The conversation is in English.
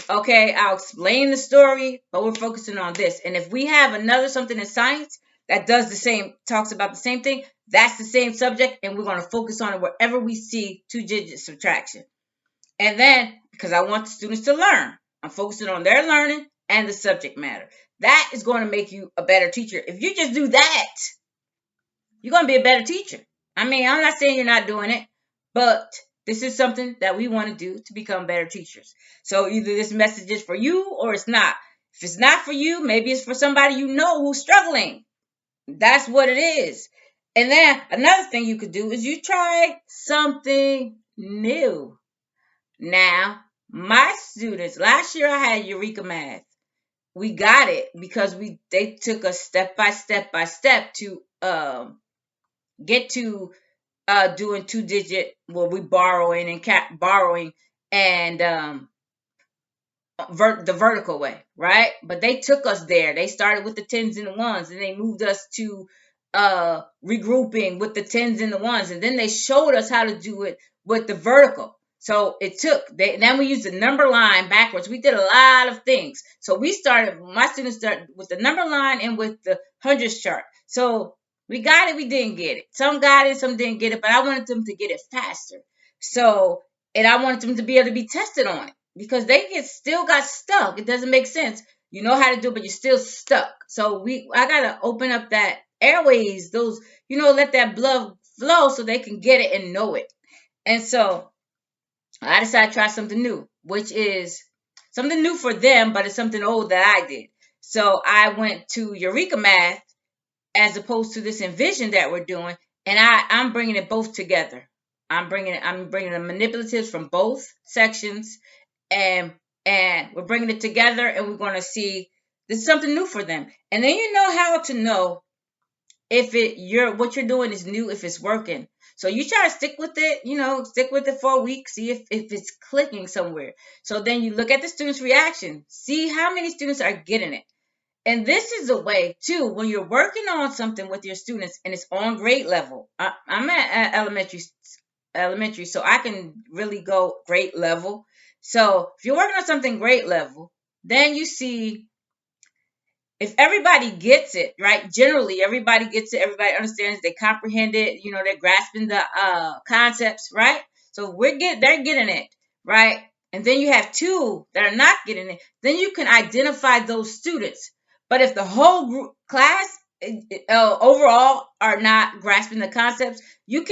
Okay, I'll explain the story, but we're focusing on this. And if we have another something in science that does the same, talks about the same thing, that's the same subject, and we're going to focus on it wherever we see two-digit subtraction. And then, because I want the students to learn, I'm focusing on their learning and the subject matter. That is going to make you a better teacher. If you just do that, you're going to be a better teacher. I mean, I'm not saying you're not doing it, but this is something that we want to do to become better teachers. So either this message is for you or it's not. If it's not for you, maybe it's for somebody you know who's struggling. That's what it is. And then another thing you could do is you try something new. Now, my students, last year I had Eureka Math. We got it because they took us step by step to get to doing two-digit, well, we borrowing and borrowing and the vertical way, right? But they took us there. They started with the tens and the ones, and they moved us to regrouping with the tens and the ones, and then they showed us how to do it with the vertical. So it took. Then we used the number line backwards. We did a lot of things. So my students started with the number line and with the hundreds chart. So we got it, we didn't get it. Some got it, some didn't get it, but I wanted them to get it faster. So, and I wanted them to be able to be tested on it because they still got stuck. It doesn't make sense. You know how to do it, but you're still stuck. So I gotta open up that airways, those, let that blood flow so they can get it and know it. And so I decided to try something new, which is something new for them, but it's something old that I did. So I went to Eureka Math as opposed to this Envision that we're doing, and I'm bringing it both together. I'm bringing the manipulatives from both sections, and we're bringing it together, and we're going to see this is something new for them. And then you know how to know if what you're doing is new, if it's working. So you try to stick with it, stick with it for a week, see if it's clicking somewhere. So then you look at the students' reaction, see how many students are getting it. And this is a way too, when you're working on something with your students and it's on grade level. I'm at elementary, so I can really go grade level. So if you're working on something grade level, then you see if everybody gets it, right? Generally, everybody gets it. Everybody understands. They comprehend it. They're grasping the concepts, right? So they're getting it, right? And then you have two that are not getting it. Then you can identify those students. But if the whole class overall are not grasping the concepts, you can